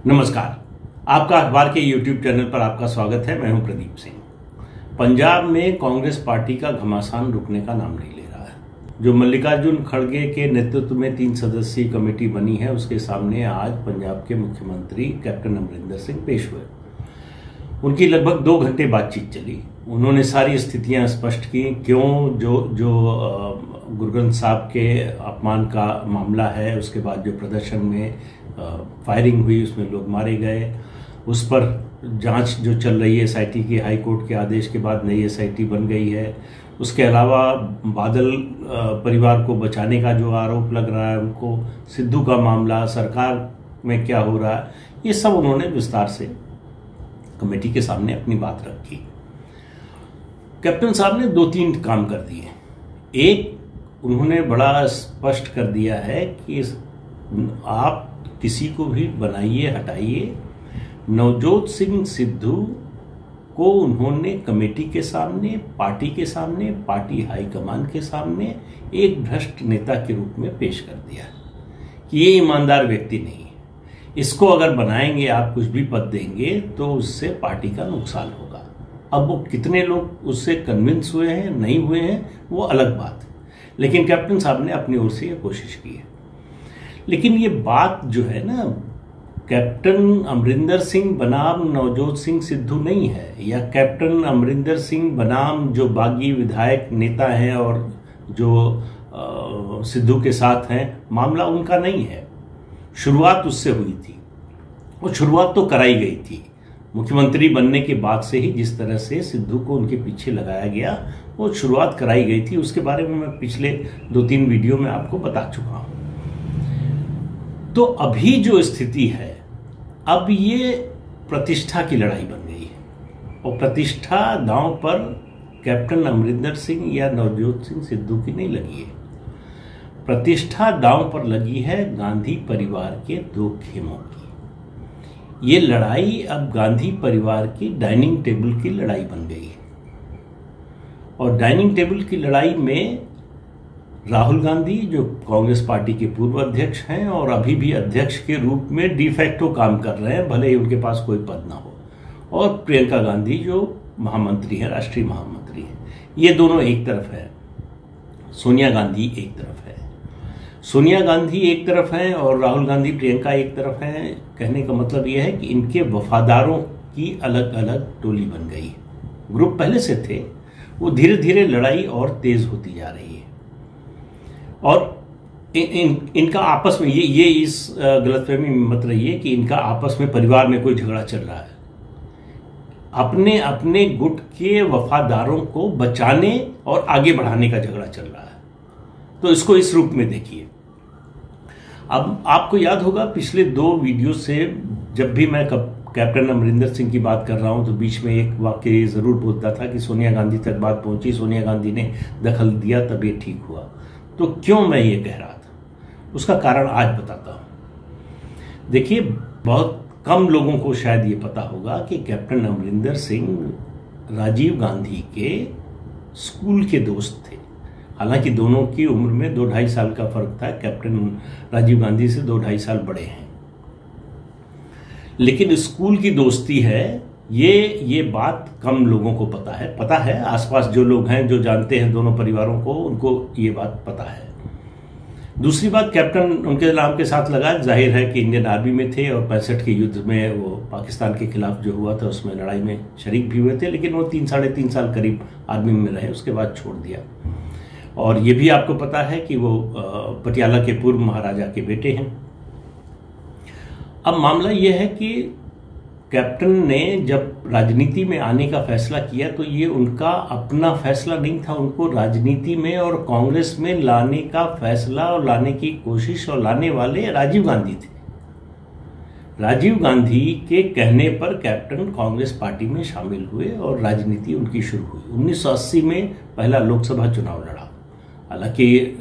नमस्कार। आपका अखबार के YouTube चैनल पर आपका स्वागत है। मैं हूं प्रदीप सिंह। पंजाब में कांग्रेस पार्टी का घमासान रुकने का नाम नहीं ले रहा है। जो मल्लिकार्जुन खड़गे के नेतृत्व में 3 सदस्यीय कमेटी बनी है, उसके सामने आज पंजाब के मुख्यमंत्री कैप्टन अमरिंदर सिंह पेश हुए। उनकी लगभग 2 घंटे बातचीत चली। उन्होंने सारी स्थितियां स्पष्ट की, क्यों जो गुरु ग्रंथ साहब के अपमान का मामला है, उसके बाद जो प्रदर्शन में फायरिंग हुई, उसमें लोग मारे गए, उस पर जांच जो चल रही है एसआईटी की, हाई कोर्ट के आदेश के बाद नई एसआईटी बन गई है। उसके अलावा बादल परिवार को बचाने का जो आरोप लग रहा है उनको, सिद्धू का मामला, सरकार में क्या हो रहा है, ये सब उन्होंने विस्तार से कमेटी के सामने अपनी बात रखी। कैप्टन साहब ने 2-3 काम कर दिए। एक, उन्होंने बड़ा स्पष्ट कर दिया है कि आप किसी को भी बनाइए, हटाइए। नवजोत सिंह सिद्धू को उन्होंने कमेटी के सामने, पार्टी के सामने, पार्टी हाईकमान के सामने एक भ्रष्ट नेता के रूप में पेश कर दिया कि ये ईमानदार व्यक्ति नहीं है। इसको अगर बनाएंगे, आप कुछ भी पद देंगे तो उससे पार्टी का नुकसान होगा। अब वो कितने लोग उससे कन्विंस हुए हैं, नहीं हुए हैं, वो अलग बात है, लेकिन कैप्टन साहब ने अपनी ओर से ये कोशिश की है। लेकिन ये बात जो है ना, कैप्टन अमरिंदर सिंह बनाम नवजोत सिंह सिद्धू नहीं है, या कैप्टन अमरिंदर सिंह बनाम जो बागी विधायक नेता हैं और जो सिद्धू के साथ हैं, मामला उनका नहीं है। शुरुआत उससे हुई थी, और शुरुआत तो कराई गई थी मुख्यमंत्री बनने के बाद से ही। जिस तरह से सिद्धू को उनके पीछे लगाया गया, वो शुरुआत कराई गई थी। उसके बारे में मैं पिछले 2-3 वीडियो में आपको बता चुका हूं। तो अभी जो स्थिति है, अब ये प्रतिष्ठा की लड़ाई बन गई है, और प्रतिष्ठा दांव पर कैप्टन अमरिंदर सिंह या नवजोत सिंह सिद्धू की नहीं लगी है। प्रतिष्ठा दांव पर लगी है गांधी परिवार के 2 खेमों की। ये लड़ाई अब गांधी परिवार की डाइनिंग टेबल की लड़ाई बन गई है, और डाइनिंग टेबल की लड़ाई में राहुल गांधी, जो कांग्रेस पार्टी के पूर्व अध्यक्ष हैं और अभी भी अध्यक्ष के रूप में डिफैक्टो काम कर रहे हैं, भले ही उनके पास कोई पद ना हो, और प्रियंका गांधी जो महामंत्री हैं, राष्ट्रीय महामंत्री हैं, ये दोनों एक तरफ है। सोनिया गांधी एक तरफ है। सोनिया गांधी एक तरफ हैं और राहुल गांधी, प्रियंका एक तरफ हैं। कहने का मतलब यह है कि इनके वफादारों की अलग अलग टोली बन गई है। ग्रुप पहले से थे, वो धीरे धीरे लड़ाई और तेज होती जा रही है। और इनका आपस में ये इस गलतफहमी में मत रहिए कि इनका आपस में परिवार में कोई झगड़ा चल रहा है। अपने अपने गुट के वफादारों को बचाने और आगे बढ़ाने का झगड़ा चल रहा है। तो इसको इस रूप में देखिए। अब आपको याद होगा, पिछले 2 वीडियो से जब भी मैं कैप्टन अमरिंदर सिंह की बात कर रहा हूं, तो बीच में एक वाक्य जरूर बोलता था कि सोनिया गांधी तक बात पहुंची, सोनिया गांधी ने दखल दिया, तब ये ठीक हुआ। तो क्यों मैं ये कह रहा था, उसका कारण आज बताता हूं। देखिए, बहुत कम लोगों को शायद ये पता होगा कि कैप्टन अमरिंदर सिंह राजीव गांधी के स्कूल के दोस्त थे। हालांकि दोनों की उम्र में 2-2.5 साल का फर्क था। कैप्टन राजीव गांधी से 2-2.5 साल बड़े हैं, लेकिन स्कूल की दोस्ती है, ये बात कम लोगों को पता है। आसपास जो लोग हैं, जो जानते हैं दोनों परिवारों को, उनको ये बात पता है। दूसरी बात, कैप्टन उनके नाम के साथ लगा, जाहिर है कि इंडियन आर्मी में थे और 65 के युद्ध में, वो पाकिस्तान के खिलाफ जो हुआ था, उसमें लड़ाई में शरीक भी हुए थे। लेकिन वो 3-3.5 साल करीब आर्मी में रहे, उसके बाद छोड़ दिया। और ये भी आपको पता है कि वो पटियाला के पूर्व महाराजा के बेटे हैं। अब मामला यह है कि कैप्टन ने जब राजनीति में आने का फैसला किया, तो ये उनका अपना फैसला नहीं था। उनको राजनीति में और कांग्रेस में लाने का फैसला और लाने की कोशिश और लाने वाले राजीव गांधी थे। राजीव गांधी के कहने पर कैप्टन कांग्रेस पार्टी में शामिल हुए और राजनीति उनकी शुरू हुई। 1980 में पहला लोकसभा चुनाव लड़ा। हालांकि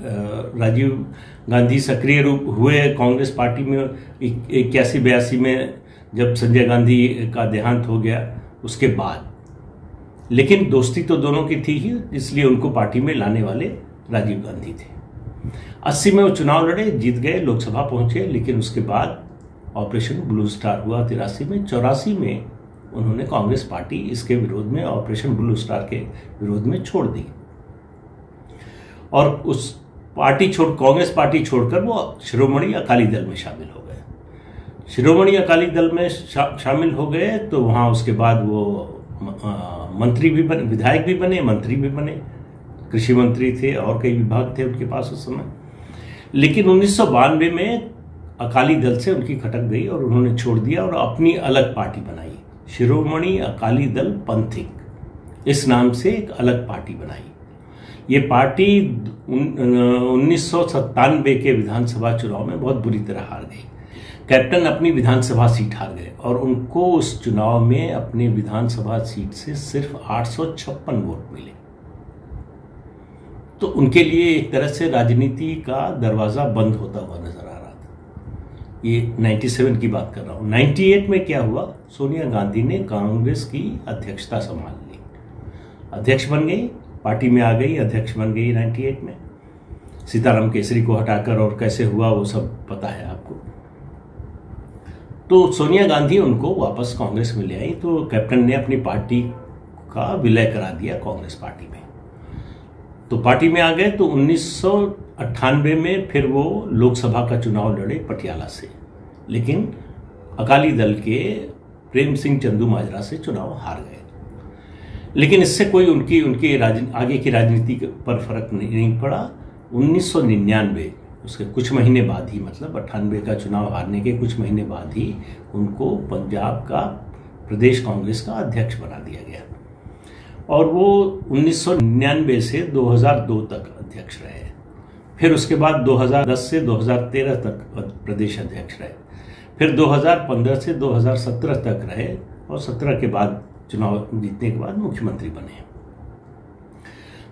राजीव गांधी सक्रिय रूप हुए कांग्रेस पार्टी में 81-82 में, जब संजय गांधी का देहांत हो गया उसके बाद। लेकिन दोस्ती तो दोनों की थी ही, इसलिए उनको पार्टी में लाने वाले राजीव गांधी थे। 80 में वो चुनाव लड़े, जीत गए, लोकसभा पहुंचे। लेकिन उसके बाद ऑपरेशन ब्लू स्टार हुआ 83 में। 84 में उन्होंने कांग्रेस पार्टी इसके विरोध में, ऑपरेशन ब्लू स्टार के विरोध में छोड़ दी और उस कांग्रेस पार्टी छोड़कर वो शिरोमणि अकाली दल में शामिल हो गए। शिरोमणि अकाली दल में शामिल हो गए तो वहाँ उसके बाद वो मंत्री भी बने, विधायक भी बने, मंत्री भी बने, कृषि मंत्री थे और कई विभाग थे उनके पास उस समय। लेकिन 1992 में अकाली दल से उनकी खटक गई और उन्होंने छोड़ दिया और अपनी अलग पार्टी बनाई, शिरोमणि अकाली दल पंथिक, इस नाम से एक अलग पार्टी बनाई। ये पार्टी 1997 के विधानसभा चुनाव में बहुत बुरी तरह हार गई। कैप्टन अपनी विधानसभा सीट हार गए और उनको उस चुनाव में अपने विधानसभा सीट से सिर्फ 856 वोट मिले। तो उनके लिए एक तरह से राजनीति का दरवाजा बंद होता हुआ नजर आ रहा था। ये 97 की बात कर रहा हूं। 98 में क्या हुआ, सोनिया गांधी ने कांग्रेस की अध्यक्षता संभाल ली, अध्यक्ष बन गई, पार्टी में आ गई, अध्यक्ष बन गई 98 में। सीताराम केसरी को हटाकर, और कैसे हुआ वो सब पता है आपको। तो सोनिया गांधी उनको वापस कांग्रेस में ले आई, तो कैप्टन ने अपनी पार्टी का विलय करा दिया कांग्रेस पार्टी में। तो पार्टी में आ गए। तो 1998 में फिर वो लोकसभा का चुनाव लड़े पटियाला से, लेकिन अकाली दल के प्रेम सिंह चंदूमाजरा से चुनाव हार गए। लेकिन इससे कोई उनकी आगे की राजनीति पर फर्क नहीं पड़ा। 1999 उसके कुछ महीने बाद ही, मतलब 98 का चुनाव हारने के कुछ महीने बाद ही उनको पंजाब का प्रदेश कांग्रेस का अध्यक्ष बना दिया गया और वो 1999 से 2002 तक अध्यक्ष रहे। फिर उसके बाद 2010 से 2013 तक प्रदेश अध्यक्ष रहे। फिर 2015 से 2017 तक रहे और 17 के बाद चुनाव जीतने के बाद मुख्यमंत्री बने।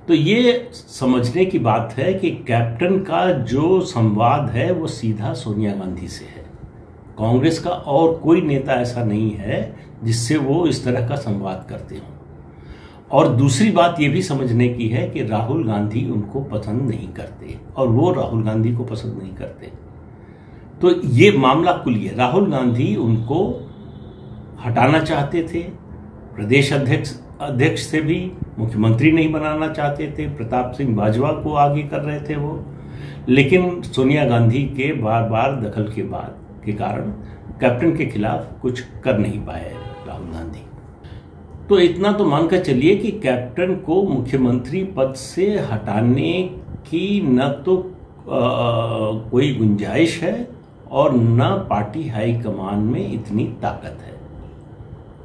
तो ये समझने की बात है कि कैप्टन का जो संवाद है वो सीधा सोनिया गांधी से है। कांग्रेस का और कोई नेता ऐसा नहीं है जिससे वो इस तरह का संवाद करते हों। और दूसरी बात ये भी समझने की है कि राहुल गांधी उनको पसंद नहीं करते और वो राहुल गांधी को पसंद नहीं करते। तो ये मामला कुलिए, राहुल गांधी उनको हटाना चाहते थे, प्रदेश अध्यक्ष से भी मुख्यमंत्री नहीं बनाना चाहते थे, प्रताप सिंह बाजवा को आगे कर रहे थे वो। लेकिन सोनिया गांधी के बार बार दखल के कारण कैप्टन के खिलाफ कुछ कर नहीं पाए राहुल गांधी। तो इतना तो मानकर चलिए कि कैप्टन को मुख्यमंत्री पद से हटाने की न तो कोई गुंजाइश है और न पार्टी हाईकमान में इतनी ताकत है।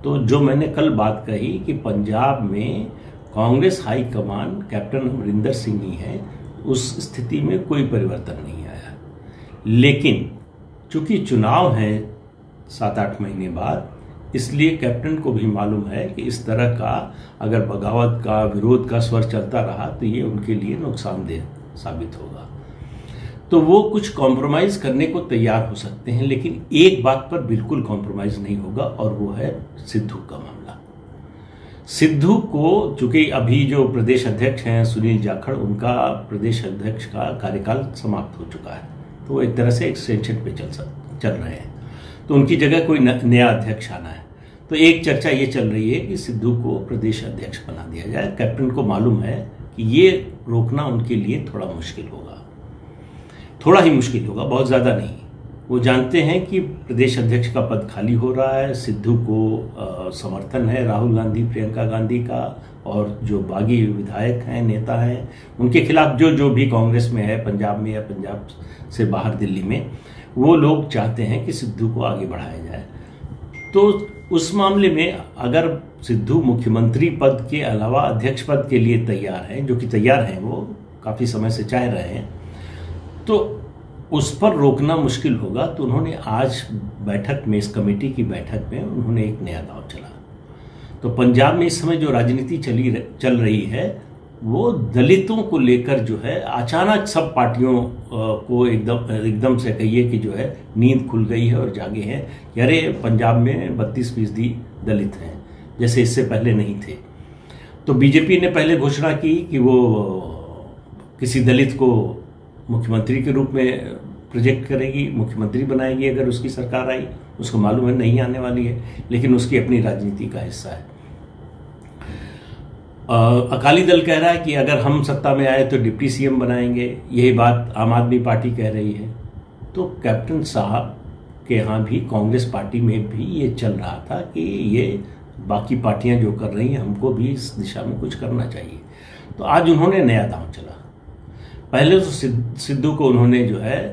तो जो मैंने कल बात कही कि पंजाब में कांग्रेस हाईकमान कैप्टन अमरिंदर सिंह ही है, उस स्थिति में कोई परिवर्तन नहीं आया। लेकिन चूंकि चुनाव है 7-8 महीने बाद, इसलिए कैप्टन को भी मालूम है कि इस तरह का अगर बगावत का, विरोध का स्वर चलता रहा तो ये उनके लिए नुकसानदेह साबित होगा। तो वो कुछ कॉम्प्रोमाइज करने को तैयार हो सकते हैं, लेकिन एक बात पर बिल्कुल कॉम्प्रोमाइज नहीं होगा और वो है सिद्धू का मामला। सिद्धू को, चूंकि अभी जो प्रदेश अध्यक्ष हैं सुनील जाखड़, उनका प्रदेश अध्यक्ष का कार्यकाल समाप्त हो चुका है, तो वो एक तरह से एक्सटेंशन पे चल रहे हैं। तो उनकी जगह कोई नया अध्यक्ष आना है। तो एक चर्चा ये चल रही है कि सिद्धू को प्रदेश अध्यक्ष बना दिया जाए। कैप्टन को मालूम है कि ये रोकना उनके लिए थोड़ा मुश्किल होगा, थोड़ा ही मुश्किल होगा, बहुत ज़्यादा नहीं। वो जानते हैं कि प्रदेश अध्यक्ष का पद खाली हो रहा है, सिद्धू को समर्थन है राहुल गांधी, प्रियंका गांधी का, और जो बागी विधायक हैं, नेता हैं, उनके खिलाफ जो भी कांग्रेस में है, पंजाब में या पंजाब से बाहर दिल्ली में, वो लोग चाहते हैं कि सिद्धू को आगे बढ़ाया जाए। तो उस मामले में अगर सिद्धू मुख्यमंत्री पद के अलावा अध्यक्ष पद के लिए तैयार हैं, जो कि तैयार हैं, वो काफ़ी समय से चाह रहे हैं, तो उस पर रोकना मुश्किल होगा। तो उन्होंने आज बैठक में, इस कमेटी की बैठक में, उन्होंने एक नया दांव चला। तो पंजाब में इस समय जो राजनीति चल रही है वो दलितों को लेकर जो है, अचानक सब पार्टियों को एकदम से कहिए कि जो है नींद खुल गई है और जागे हैं कि अरे पंजाब में 32% दलित हैं, जैसे इससे पहले नहीं थे। तो बीजेपी ने पहले घोषणा की कि वो किसी दलित को मुख्यमंत्री के रूप में प्रोजेक्ट करेगी, मुख्यमंत्री बनाएगी अगर उसकी सरकार आई। उसको मालूम है नहीं आने वाली है, लेकिन उसकी अपनी राजनीति का हिस्सा है। अकाली दल कह रहा है कि अगर हम सत्ता में आए तो डिप्टी सीएम बनाएंगे। यही बात आम आदमी पार्टी कह रही है। तो कैप्टन साहब के यहाँ भी, कांग्रेस पार्टी में भी ये चल रहा था कि ये बाकी पार्टियां जो कर रही हैं, हमको भी इस दिशा में कुछ करना चाहिए। तो आज उन्होंने नया दांव चला। पहले तो सिद्धू को उन्होंने जो है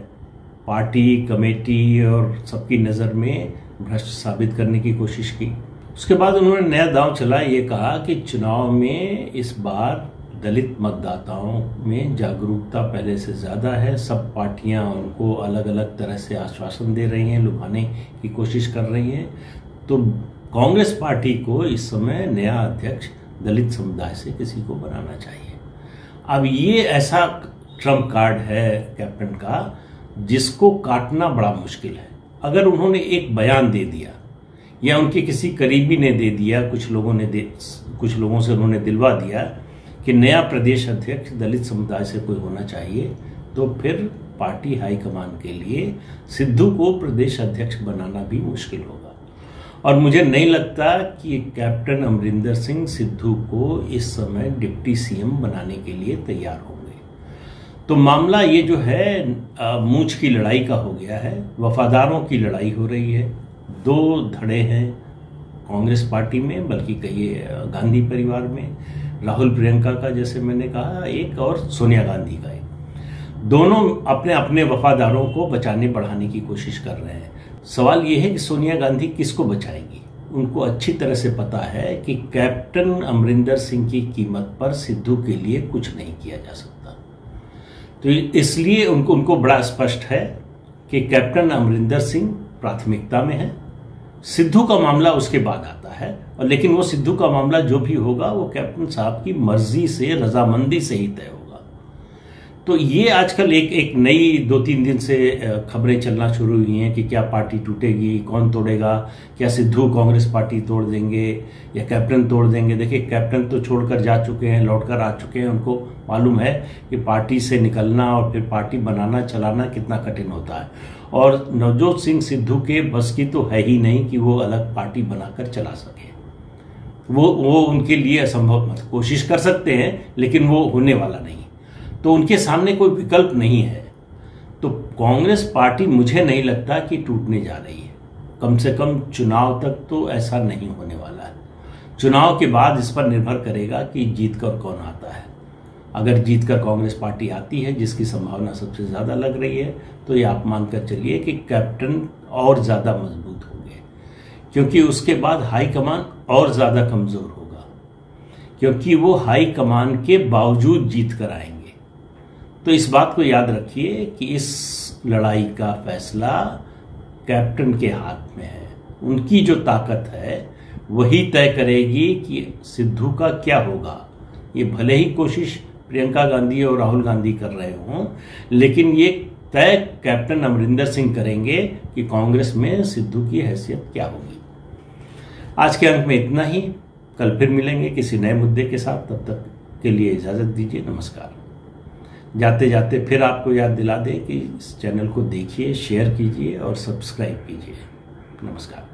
पार्टी, कमेटी और सबकी नज़र में भ्रष्ट साबित करने की कोशिश की। उसके बाद उन्होंने नया दांव चला, ये कहा कि चुनाव में इस बार दलित मतदाताओं में जागरूकता पहले से ज़्यादा है। सब पार्टियां उनको अलग अलग तरह से आश्वासन दे रही हैं, लुभाने की कोशिश कर रही हैं। तो कांग्रेस पार्टी को इस समय नया अध्यक्ष दलित समुदाय से किसी को बनाना चाहिए। अब ये ऐसा ट्रम्प कार्ड है कैप्टन का, जिसको काटना बड़ा मुश्किल है। अगर उन्होंने एक बयान दे दिया या उनके किसी करीबी ने दे दिया, कुछ लोगों से उन्होंने दिलवा दिया कि नया प्रदेश अध्यक्ष दलित समुदाय से कोई होना चाहिए, तो फिर पार्टी हाईकमान के लिए सिद्धू को प्रदेश अध्यक्ष बनाना भी मुश्किल होगा। और मुझे नहीं लगता कि कैप्टन अमरिंदर सिंह सिद्धू को इस समय डिप्टी सीएम बनाने के लिए तैयार होंगे। तो मामला ये जो है मूंछ की लड़ाई का हो गया है, वफादारों की लड़ाई हो रही है। दो धड़े हैं कांग्रेस पार्टी में, बल्कि कहिए गांधी परिवार में, राहुल प्रियंका का जैसे मैंने कहा एक, और सोनिया गांधी का एक। दोनों अपने अपने वफादारों को बचाने बढ़ाने की कोशिश कर रहे हैं। सवाल यह है कि सोनिया गांधी किसको बचाएंगी। उनको अच्छी तरह से पता है कि कैप्टन अमरिंदर सिंह की कीमत पर सिद्धू के लिए कुछ नहीं किया जा सकता। तो इसलिए उनको बड़ा स्पष्ट है कि कैप्टन अमरिंदर सिंह प्राथमिकता में है, सिद्धू का मामला उसके बाद आता है। और लेकिन वो सिद्धू का मामला जो भी होगा वो कैप्टन साहब की मर्जी से, रजामंदी से ही तय होगा। तो ये आजकल एक नई 2-3 दिन से खबरें चलना शुरू हुई हैं कि क्या पार्टी टूटेगी, कौन तोड़ेगा, क्या सिद्धू कांग्रेस पार्टी तोड़ देंगे या कैप्टन तोड़ देंगे। देखिए, कैप्टन तो छोड़कर जा चुके हैं, लौटकर आ चुके हैं। उनको मालूम है कि पार्टी से निकलना और फिर पार्टी बनाना, चलाना कितना कठिन होता है। और नवजोत सिंह सिद्धू के बस की तो है ही नहीं कि वो अलग पार्टी बनाकर चला सके। वो उनके लिए असंभव, मतलब कोशिश कर सकते हैं लेकिन वो होने वाला नहीं। तो उनके सामने कोई विकल्प नहीं है। तो कांग्रेस पार्टी मुझे नहीं लगता कि टूटने जा रही है। कम से कम चुनाव तक तो ऐसा नहीं होने वाला है। चुनाव के बाद इस पर निर्भर करेगा कि जीतकर कौन आता है। अगर जीतकर कांग्रेस पार्टी आती है, जिसकी संभावना सबसे ज्यादा लग रही है, तो ये आप मानकर चलिए कि कैप्टन और ज्यादा मजबूत होंगे, क्योंकि उसके बाद हाईकमान और ज्यादा कमजोर होगा, क्योंकि वो हाईकमान के बावजूद जीत कर आएंगे। तो इस बात को याद रखिए कि इस लड़ाई का फैसला कैप्टन के हाथ में है। उनकी जो ताकत है वही तय करेगी कि सिद्धू का क्या होगा। ये भले ही कोशिश प्रियंका गांधी और राहुल गांधी कर रहे हों, लेकिन ये तय कैप्टन अमरिंदर सिंह करेंगे कि कांग्रेस में सिद्धू की हैसियत क्या होगी। आज के अंक में इतना ही। कल फिर मिलेंगे किसी नए मुद्दे के साथ। तब तक के लिए इजाजत दीजिए। नमस्कार। जाते जाते फिर आपको याद दिला दें कि इस चैनल को देखिए, शेयर कीजिए और सब्सक्राइब कीजिए। नमस्कार।